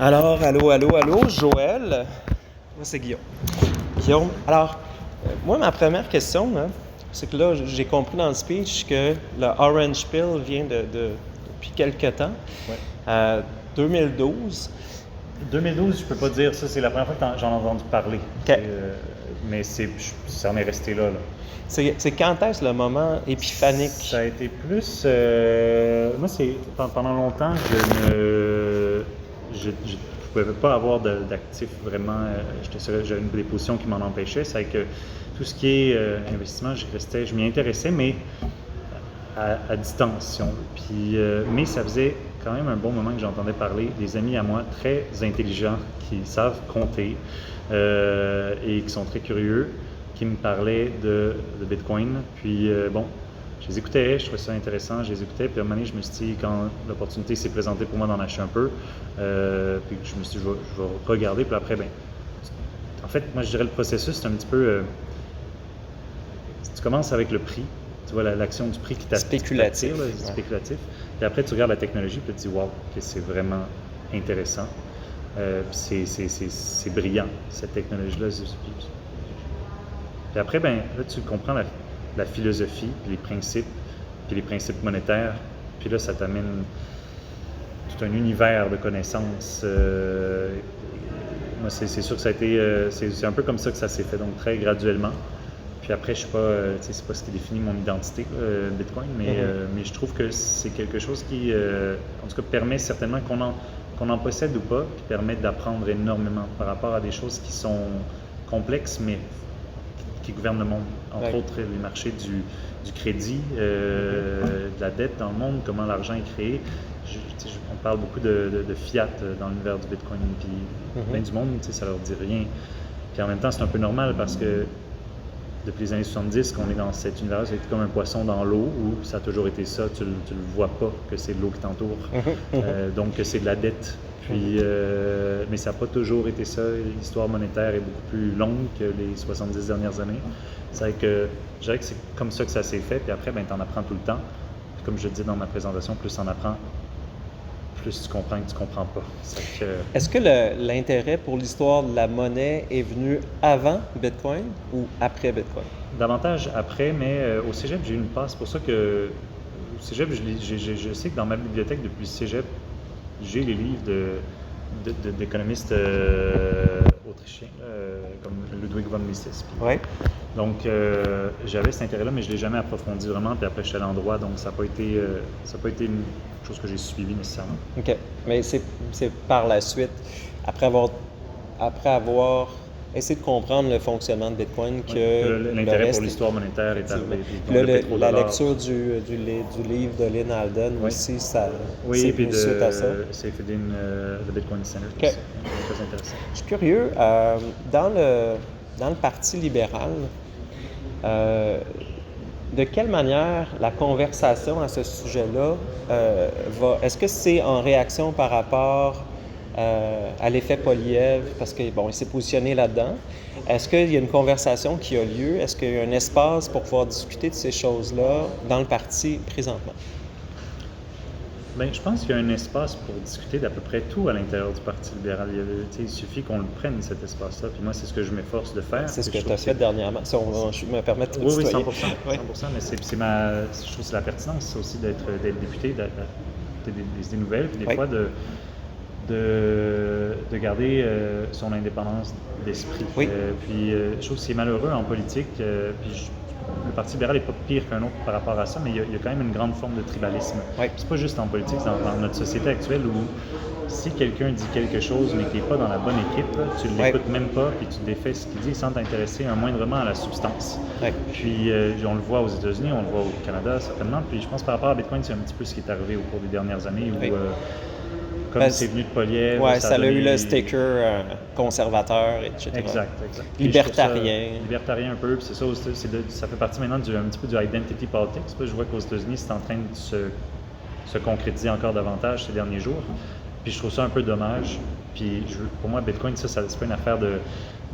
Alors, allô, Joël. Moi, c'est Guillaume. Guillaume, alors, moi, ma première question, là, c'est que là, j'ai compris dans le speech que le Orange Pill vient depuis quelques temps, Ouais. 2012. 2012, je peux pas dire ça, c'est la première fois que j'en ai entendu parler. OK. Mais ça en est resté là. C'est quand est-ce le moment épiphanique? Ça a été plus. Moi, pendant longtemps, je pouvais pas avoir d'actifs vraiment. J'avais des positions qui m'en empêchaient. C'est que tout ce qui est investissement, je m'y intéressais, mais à distance, si on veut. Puis, mais ça faisait quand même un bon moment que j'entendais parler des amis à moi très intelligents qui savent compter et qui sont très curieux, qui me parlaient de Bitcoin. Puis bon, je les écoutais, je trouvais ça intéressant, je les écoutais. Puis à un moment donné, je me suis dit, quand l'opportunité s'est présentée pour moi d'en acheter un peu, puis je me suis dit, je vais regarder. Puis après, en fait, moi je dirais le processus, c'est un petit peu. Tu commences avec le prix. Tu vois l'action du prix qui t'attire, Spéculatif. c'est spéculatif. Puis après, tu regardes la technologie et tu te dis, wow, que c'est vraiment intéressant. Puis c'est brillant, cette technologie-là. Puis après, là, tu comprends la philosophie, puis les principes monétaires. Puis là, ça t'amène tout un univers de connaissances. Moi, c'est sûr que ça a été. C'est un peu comme ça que ça s'est fait, donc très graduellement. Puis après, je sais pas, c'est pas ce qui définit mon identité, Bitcoin, mais je trouve que c'est quelque chose qui, en tout cas, permet certainement qu'on en possède ou pas, qui permet d'apprendre énormément par rapport à des choses qui sont complexes, mais qui gouvernent le monde. Entre autres, les marchés du crédit, de la dette dans le monde, comment l'argent est créé. On parle beaucoup de fiat dans l'univers du Bitcoin, puis plein du monde, ça leur dit rien. Puis en même temps, c'est un peu normal parce que depuis les années 70 qu'on est dans cet univers, c'est comme un poisson dans l'eau où ça a toujours été ça, tu le vois pas que c'est de l'eau qui t'entoure, donc que c'est de la dette. Puis, mais ça n'a pas toujours été ça, l'histoire monétaire est beaucoup plus longue que les 70 dernières années. C'est que je dirais que c'est comme ça que ça s'est fait, puis après, tu en apprends tout le temps. Puis comme je le dis dans ma présentation, plus tu en apprends, plus tu comprends que tu comprends pas. Est-ce que l'intérêt pour l'histoire de la monnaie est venu avant Bitcoin ou après Bitcoin? Davantage après, mais au cégep, j'ai eu une passe. C'est pour ça que au cégep, je sais que dans ma bibliothèque depuis le cégep, j'ai les livres d'économistes autrichiens, comme Ludwig von Mises. Oui. Donc, j'avais cet intérêt-là, mais je ne l'ai jamais approfondi vraiment. Puis après, je suis allé en droit, donc ça n'a pas été une chose que j'ai suivie nécessairement. OK. Mais c'est par la suite, après avoir essayé de comprendre le fonctionnement de Bitcoin que l'intérêt pour l'histoire monétaire est arrivé. La lecture du livre de Lynn Alden aussi, ça c'est venu suite à ça. C'est fait The Bitcoin Center. Okay. C'est très intéressant. Je suis curieux, dans le Parti libéral, de quelle manière la conversation à ce sujet-là va... Est-ce que c'est en réaction par rapport à l'effet Poilievre, parce qu'il s'est positionné là-dedans? Est-ce qu'il y a une conversation qui a lieu? Est-ce qu'il y a un espace pour pouvoir discuter de ces choses-là dans le parti présentement? Je pense qu'il y a un espace pour discuter d'à peu près tout à l'intérieur du Parti libéral. Il suffit qu'on le prenne, cet espace-là. Puis moi, c'est ce que je m'efforce de faire. C'est ce que tu as fait dernièrement. Si je me permets de te Oui, 100%. Oui. 100%, mais je trouve que c'est la pertinence aussi d'être député, des idées nouvelles, puis des fois de garder son indépendance d'esprit. Oui. Je trouve que c'est malheureux en politique. Le Parti libéral n'est pas pire qu'un autre par rapport à ça, mais il y a quand même une grande forme de tribalisme. Oui. C'est pas juste en politique, c'est dans notre société actuelle où si quelqu'un dit quelque chose mais qu'il n'est pas dans la bonne équipe, tu ne l'écoutes même pas et tu défais ce qu'il dit sans t'intéresser moindrement à la substance. Oui. Puis on le voit aux États-Unis, on le voit au Canada certainement. Puis je pense par rapport à Bitcoin, c'est un petit peu ce qui est arrivé au cours des dernières années où comme c'est venu de Poilievre. Oui, ça a eu le sticker conservateur, etc. Exact. Libertarien un peu, puis c'est ça, ça fait partie maintenant un petit peu du identity politics. Je vois qu'aux États-Unis, c'est en train de se concrétiser encore davantage ces derniers jours. Puis je trouve ça un peu dommage Puis pour moi, Bitcoin, ça c'est pas une affaire de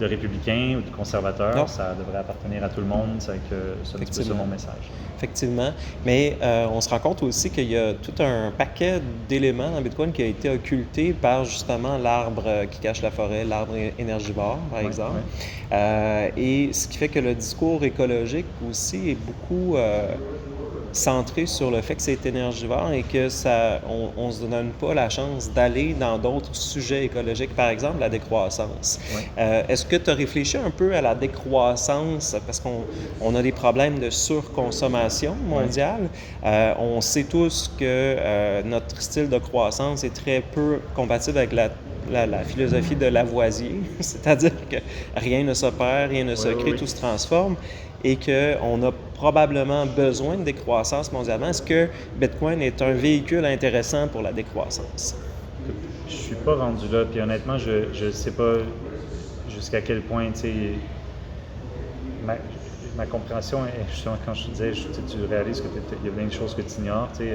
républicains ou de conservateurs. Non. Ça devrait appartenir à tout le monde. C'est un petit peu ça mon message. Effectivement. Mais on se rend compte aussi qu'il y a tout un paquet d'éléments dans Bitcoin qui a été occulté par justement l'arbre qui cache la forêt, l'arbre énergivore, par exemple. Ouais. Et ce qui fait que le discours écologique aussi est beaucoup centré sur le fait que c'est énergivore et que on ne se donne pas la chance d'aller dans d'autres sujets écologiques, par exemple la décroissance. Ouais. Est-ce que tu as réfléchi un peu à la décroissance, parce qu'on a des problèmes de surconsommation mondiale. Ouais. On sait tous que notre style de croissance est très peu compatible avec la philosophie de Lavoisier, c'est-à-dire que rien ne se perd, rien ne se crée, tout se transforme, et qu'on a probablement besoin de décroissance mondialement. Est-ce que Bitcoin est un véhicule intéressant pour la décroissance? Je suis pas rendu là, puis honnêtement, je sais pas jusqu'à quel point, tu sais, ma compréhension, justement, quand je te disais, tu réalises qu'il y a plein de choses que tu ignores, tu sais,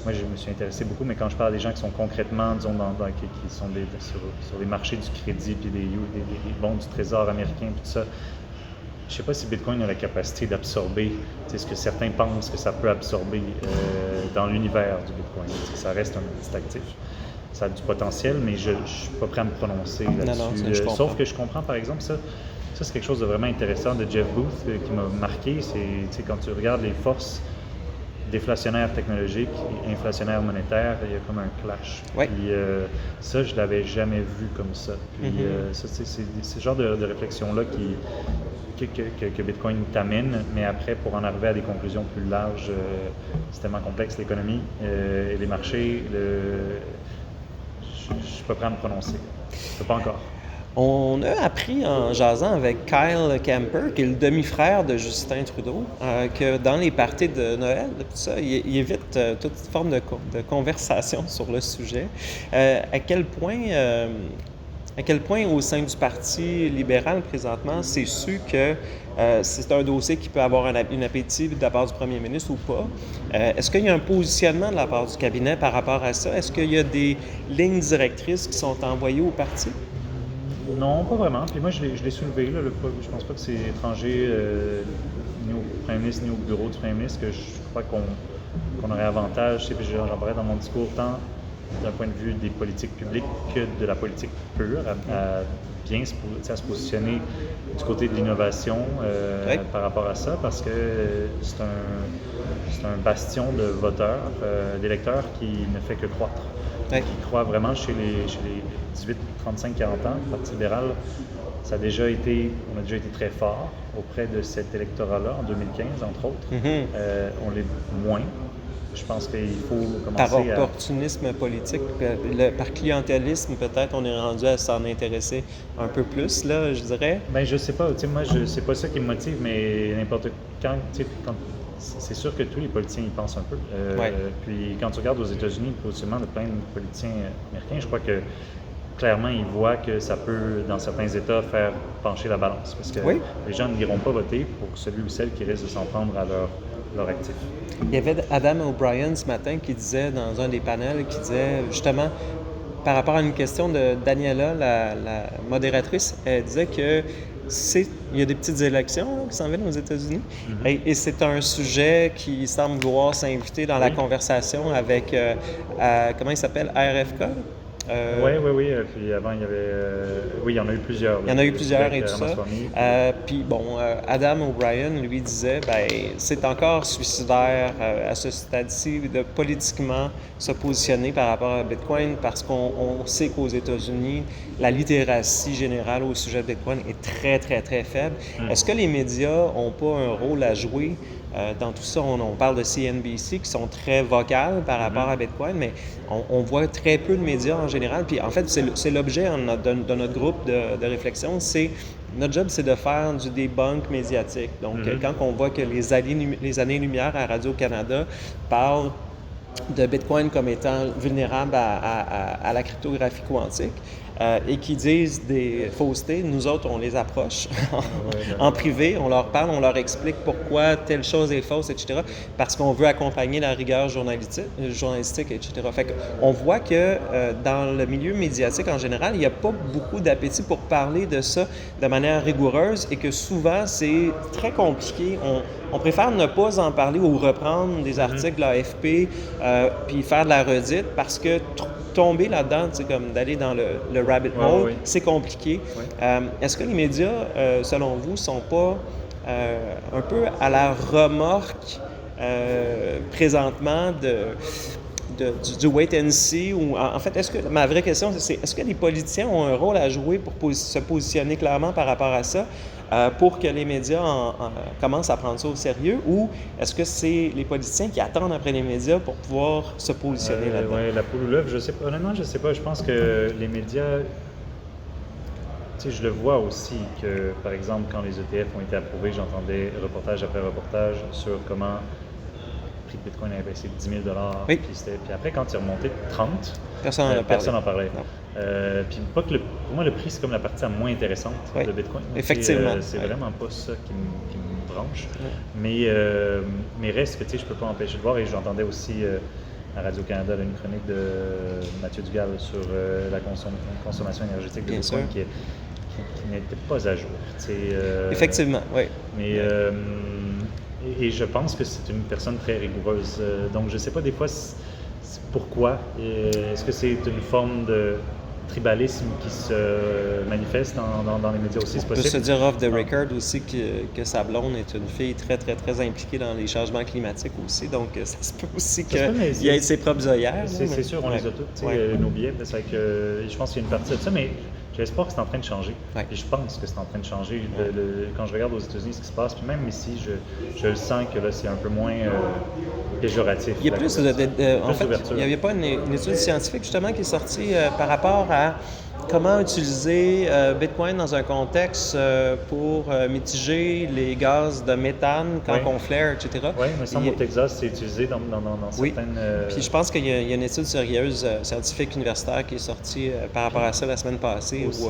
moi je me suis intéressé beaucoup, mais quand je parle à des gens qui sont concrètement, disons, qui sont sur les marchés du crédit, puis des bons du trésor américain, puis tout ça, je ne sais pas si Bitcoin a la capacité d'absorber ce que certains pensent que ça peut absorber dans l'univers du Bitcoin. Ça reste un petit actif. Ça a du potentiel, mais je ne suis pas prêt à me prononcer là-dessus. Sauf que je comprends, par exemple, ça c'est quelque chose de vraiment intéressant de Jeff Booth qui m'a marqué. C'est quand tu regardes les forces déflationnaires technologiques et inflationnaires monétaires, il y a comme un clash. Oui. Puis ça, je ne l'avais jamais vu comme ça. Puis ça, c'est ce genre de réflexion-là que Bitcoin t'amène, mais après, pour en arriver à des conclusions plus larges, c'est tellement complexe l'économie et les marchés, je ne suis pas prêt à me prononcer. Pas encore. On a appris en jasant avec Kyle Camper, qui est le demi-frère de Justin Trudeau, que dans les parties de Noël, tout ça, il évite toute forme de conversation sur le sujet. À quel point au sein du Parti libéral présentement, c'est su que c'est un dossier qui peut avoir un appétit de la part du premier ministre ou pas? Est-ce qu'il y a un positionnement de la part du cabinet par rapport à ça? Est-ce qu'il y a des lignes directrices qui sont envoyées au parti? Non, pas vraiment. Puis moi, je l'ai soulevé. Là, je pense pas que c'est étranger ni au premier ministre ni au bureau du premier ministre que je crois qu'on aurait avantage. Puis j'en parlais dans mon discours tant d'un point de vue des politiques publiques que de la politique pure, à bien se positionner du côté de l'innovation par rapport à ça, parce que c'est un bastion de voteurs, d'électeurs qui ne fait que croître. Qui croient vraiment chez les 18, 35, 40 ans, le Parti libéral, on a déjà été très fort auprès de cet électorat-là en 2015, entre autres. On l'est moins. Je pense qu'il faut commencer par opportunisme politique, par clientélisme, peut-être, on est rendu à s'en intéresser un peu plus, là, je dirais. Bien, je sais pas. Tu sais, moi, c'est pas ça qui me motive, mais n'importe quand, c'est sûr que tous les politiciens y pensent un peu. Puis quand tu regardes aux États-Unis, le positionnement de plein de politiciens américains, je crois que clairement, ils voient que ça peut, dans certains États, faire pencher la balance. Parce que les gens n'iront pas voter pour celui ou celle qui risque de s'en prendre à leur actif. Il y avait Adam O'Brien ce matin qui disait, dans un des panels, qui disait justement, par rapport à une question de Daniela, la modératrice, elle disait que il y a des petites élections qui s'en viennent aux États-Unis et c'est un sujet qui semble vouloir s'inviter dans la conversation avec, comment il s'appelle, RFK? Oui. Puis avant, il y avait... il y en a eu plusieurs. Il y en a eu plusieurs et tout ça. Puis bon, Adam O'Brien, lui, disait, c'est encore suicidaire à ce stade-ci de politiquement se positionner par rapport à Bitcoin parce qu'on sait qu'aux États-Unis, la littératie générale au sujet de Bitcoin est très, très, très faible. Est-ce que les médias n'ont pas un rôle à jouer dans tout ça? On parle de CNBC qui sont très vocales par rapport à Bitcoin, mais on voit très peu de médias en général. Puis en fait, c'est l'objet de notre groupe de réflexion. Notre job, c'est de faire du debunk médiatique. Donc, quand on voit que les années-lumière à Radio-Canada parlent de Bitcoin comme étant vulnérable à la cryptographie quantique et qui disent des faussetés, nous autres, on les approche en privé, on leur parle, on leur explique pourquoi telle chose est fausse, etc., parce qu'on veut accompagner la rigueur journalistique, etc. Fait qu'on voit que dans le milieu médiatique en général, il n'y a pas beaucoup d'appétit pour parler de ça de manière rigoureuse et que souvent, c'est très compliqué. On préfère ne pas en parler ou reprendre des articles de l'AFP puis faire de la redite parce que tomber là-dedans, c'est comme d'aller dans le rabbit hole, c'est compliqué. Est-ce que les médias, selon vous, sont pas un peu à la remorque présentement du wait and see? Ou, en fait, ma vraie question, c'est est-ce que les politiciens ont un rôle à jouer pour se positionner clairement par rapport à ça? Pour que les médias commencent à prendre ça au sérieux, ou est-ce que c'est les politiciens qui attendent après les médias pour pouvoir se positionner là-dedans? Oui, la poule ou l'œuf, je sais pas. Honnêtement, je sais pas. Je pense que les médias, tu sais, je le vois aussi que, par exemple, quand les ETF ont été approuvés, j'entendais reportage après reportage sur comment le prix de Bitcoin avait baissé de 10 000 $. Oui. Puis après, quand il est remonté de 30, personne n'en parlait. Puis pas que pour moi, le prix, c'est comme la partie la moins intéressante de Bitcoin. Effectivement. C'est vraiment pas ça qui me branche. Mais reste que, tu sais, je peux pas m'empêcher de voir, et j'entendais aussi à Radio-Canada une chronique de Mathieu Dugal sur la consommation énergétique de Bitcoin qui n'était pas à jour. Effectivement, oui. Mais et je pense que c'est une personne très rigoureuse. Donc, je sais pas des fois pourquoi. Est-ce que c'est une forme de tribalisme qui se manifeste dans les médias aussi? C'est possible. On peut se dire off the record aussi que sa blonde est une fille très, très, très impliquée dans les changements climatiques aussi. Donc, ça se peut aussi qu'il ait ses propres œillères. C'est sûr, on les a toutes, nos billets. C'est vrai que je pense qu'il y a une partie de ça, mais j'espère que c'est en train de changer. Et je pense que c'est en train de changer. Quand je regarde aux États-Unis ce qui se passe, puis même ici, je le sens que là, c'est un peu moins péjoratif. Il y a plus en fait, il n'y avait pas une étude scientifique justement qui est sortie par rapport à comment utiliser Bitcoin dans un contexte pour mitiger les gaz de méthane quand on flaire, etc. Oui, il me semble au Texas, c'est utilisé dans certaines... Puis je pense qu'il y a une étude sérieuse scientifique universitaire qui est sortie par rapport à ça la semaine passée. Aussi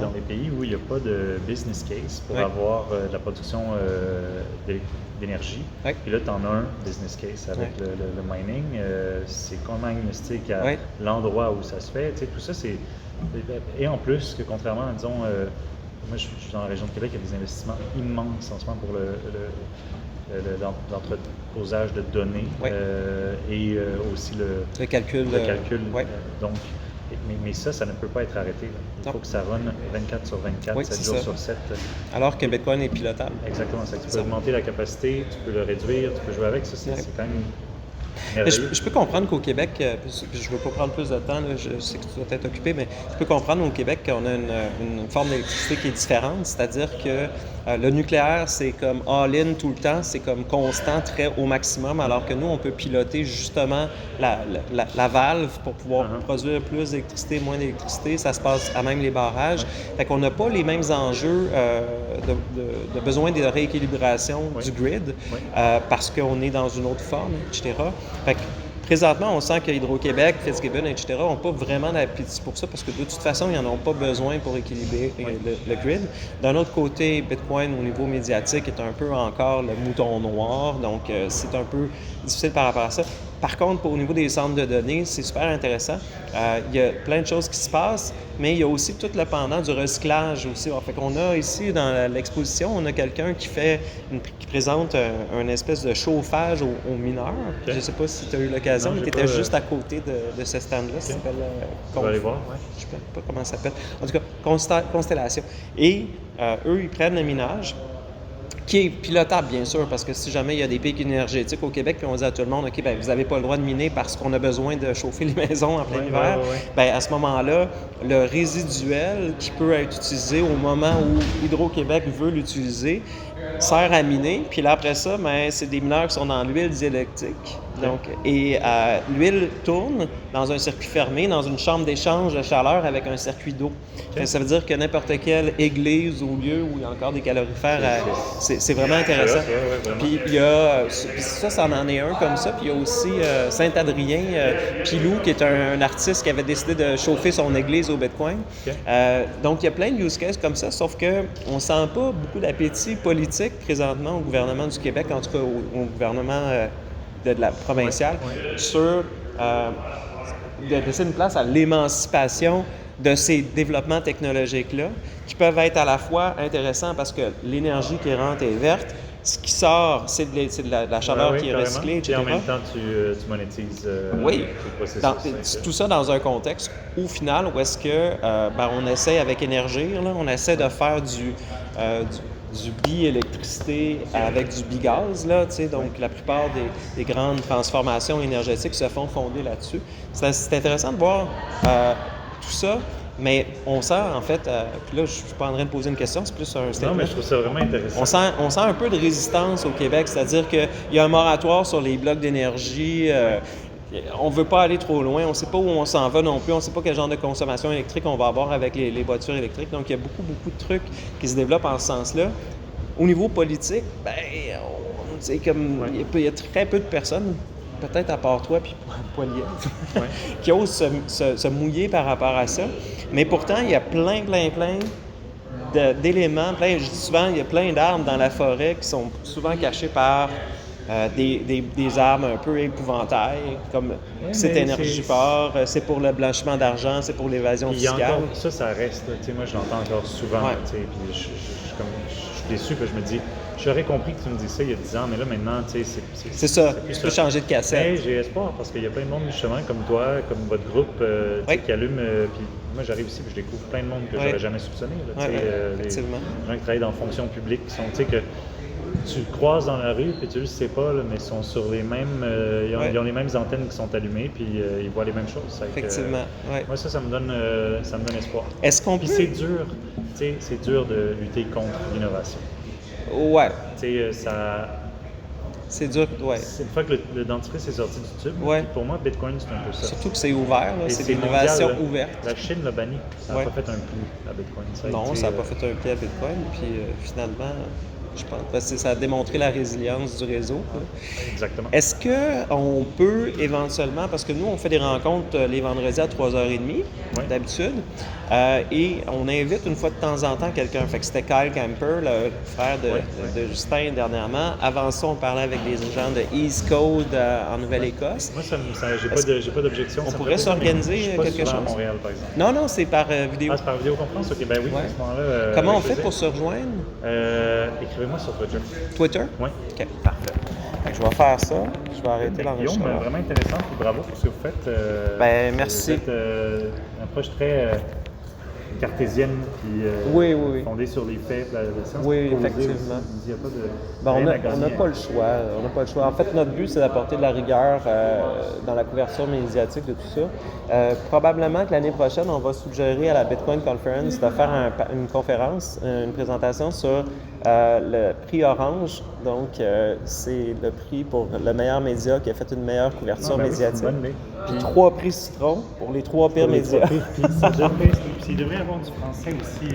dans les pays où il n'y a pas de business case pour avoir de la production d'énergie. Puis là, tu en as un business case avec le mining. C'est comment agnostique à l'endroit où ça se fait. Tu sais, tout ça, c'est... Et en plus, que contrairement, disons, moi je suis dans la région de Québec, il y a des investissements immenses en ce moment pour l'entreposage de données et aussi le calcul. Donc, mais ça ne peut pas être arrêté. Il faut que ça run 24 sur 24, 7 jours sur 7. Alors que Bitcoin est pilotable. Exactement. Tu peux augmenter la capacité, tu peux le réduire, tu peux jouer avec. Ça, c'est quand même... Je peux comprendre qu'au Québec, je ne veux pas prendre plus de temps, là, je sais que tu dois être occupé, mais je peux comprendre au Québec qu'on a une forme d'électricité qui est différente, c'est-à-dire que le nucléaire, c'est comme all-in tout le temps, c'est comme constant, très au maximum, alors que nous, on peut piloter justement la valve pour pouvoir produire plus d'électricité, moins d'électricité, ça se passe à même les barrages. Fait qu'on n'a pas les mêmes enjeux de besoin de rééquilibration du grid parce qu'on est dans une autre forme, etc. Fait que présentement, on sent que Hydro-Québec, Fitzgibbon, etc. n'ont pas vraiment d'appétit pour ça parce que de toute façon, ils n'en ont pas besoin pour équilibrer le grid. D'un autre côté, Bitcoin, au niveau médiatique, est un peu encore le mouton noir, donc c'est un peu difficile par rapport à ça. Par contre, au niveau des centres de données, c'est super intéressant. Il y a plein de choses qui se passent, mais il y a aussi tout le pendant du recyclage aussi. Alors, fait qu'on a ici, dans l'exposition, on a quelqu'un qui présente un espèce de chauffage aux mineurs. Je ne sais pas si tu as eu l'occasion, mais tu étais juste à côté de ce stand-là. Ça s'appelle... On va aller voir, je ne sais pas comment ça s'appelle. En tout cas, Constellation. Et eux, ils prennent le minage, qui est pilotable, bien sûr, parce que si jamais il y a des pics énergétiques au Québec, puis on dit à tout le monde, OK, ben, vous n'avez pas le droit de miner parce qu'on a besoin de chauffer les maisons en plein hiver, ben, à ce moment-là, le résiduel qui peut être utilisé au moment où Hydro-Québec veut l'utiliser sert à miner. Puis là, après ça, ben, c'est des mineurs qui sont dans l'huile diélectrique. Donc, et l'huile tourne dans un circuit fermé, dans une chambre d'échange de chaleur avec un circuit d'eau. Ça veut dire que n'importe quelle église ou lieu où il y a encore des calorifères, c'est vraiment intéressant. Puis il y a, puis ça en est un comme ça. Puis il y a aussi Saint-Adrien Pilou, qui est un artiste qui avait décidé de chauffer son église au Bitcoin. Donc il y a plein de use cases comme ça, sauf qu'on ne sent pas beaucoup d'appétit politique présentement au gouvernement du Québec, en tout cas au gouvernement de la provinciale, sur de laisser une place à l'émancipation de ces développements technologiques-là, qui peuvent être à la fois intéressants parce que l'énergie qui rentre est verte, ce qui sort, c'est de la chaleur qui est recyclée, etc. Et en même temps, tu monétises le processus. Tout ça dans un contexte où, au final, où est-ce que on essaie avec Énergir, on essaie de faire du bi-électricité avec du bi-gaz, donc la plupart des grandes transformations énergétiques se font fonder là-dessus. C'est intéressant de voir tout ça, mais on sent en fait, puis là je suis pas en train de poser une question, c'est plus un statement. Non, mais je trouve ça vraiment intéressant. On sent un peu de résistance au Québec, c'est-à-dire qu'il y a un moratoire sur les blocs d'énergie. On ne veut pas aller trop loin, on ne sait pas où on s'en va non plus, on ne sait pas quel genre de consommation électrique on va avoir avec les voitures électriques. Donc, il y a beaucoup de trucs qui se développent en ce sens-là. Au niveau politique, il y a très peu de personnes, peut-être à part toi puis Poilievre, qui osent se mouiller par rapport à ça. Mais pourtant, il y a plein d'éléments, je dis souvent, il y a plein d'arbres dans la forêt qui sont souvent cachés par des armes un peu épouvantailles, comme c'est Énergiport, c'est pour le blanchiment d'argent, c'est pour l'évasion fiscale. Encore, ça reste. Moi, je l'entends encore souvent. Puis je suis déçu, que je me dis, j'aurais compris que tu me dis ça il y a 10 ans, mais là, maintenant, c'est ça, tu peux changer de cassette. Mais j'ai espoir, parce qu'il y a plein de monde, justement, comme toi, comme votre groupe, qui allume. Puis moi, j'arrive ici, puis je découvre plein de monde que j'aurais jamais soupçonné. Les gens qui travaillent dans la fonction publique, qui sont, que tu le croises dans la rue, puis tu le sais pas, mais ils sont sur les mêmes... ils ont les mêmes antennes qui sont allumées, puis ils voient les mêmes choses. Effectivement, moi, ça me donne espoir. Est-ce qu'on peut... Puis c'est dur de lutter contre l'innovation. Ouais. Ça... C'est dur, Une fois que le dentifrice est sorti du tube, pour moi, Bitcoin, c'est un peu ça. Surtout que c'est ouvert, c'est une innovation ouverte. La Chine l'a banni. Ça n'a pas fait un pli à Bitcoin. Ça n'a pas fait un pli à Bitcoin, puis finalement... Je pense, parce que ça a démontré la résilience du réseau. Exactement. Est-ce qu'on peut éventuellement, parce que nous, on fait des rencontres les vendredis à 3h30, d'habitude, et on invite une fois de temps en temps quelqu'un. Fait que c'était Kyle Camper, le frère de Justin dernièrement. Avant ça, on parlait avec des gens de East Code en Nouvelle-Écosse. Moi, j'ai pas d'objection. On pourrait s'organiser quelque chose? À Montréal, par exemple. Non, c'est par vidéo. C'est par vidéoconférence? OK, ben oui, à ce moment-là... Comment on fait pour se rejoindre? Écrivez-moi sur Twitter. Twitter? Oui. OK, parfait. Je vais faire ça. Je vais arrêter l'enregistrement. Guillaume, vraiment intéressant. Bravo pour ce que vous faites. Merci. Vous êtes une approche très cartésienne, puis fondée sur les faits, la science. Oui, effectivement. Il n'y a pas de... on n'a pas le choix. On n'a pas le choix. En fait, notre but, c'est d'apporter de la rigueur dans la couverture médiatique de tout ça. Probablement que l'année prochaine, on va suggérer à la Bitcoin Conference de faire une conférence, une présentation sur le prix Orange. Donc, c'est le prix pour le meilleur média qui a fait une meilleure couverture médiatique. Puis 3 prix Citron pour les 3 pires médias. Puis il devrait y avoir du français aussi.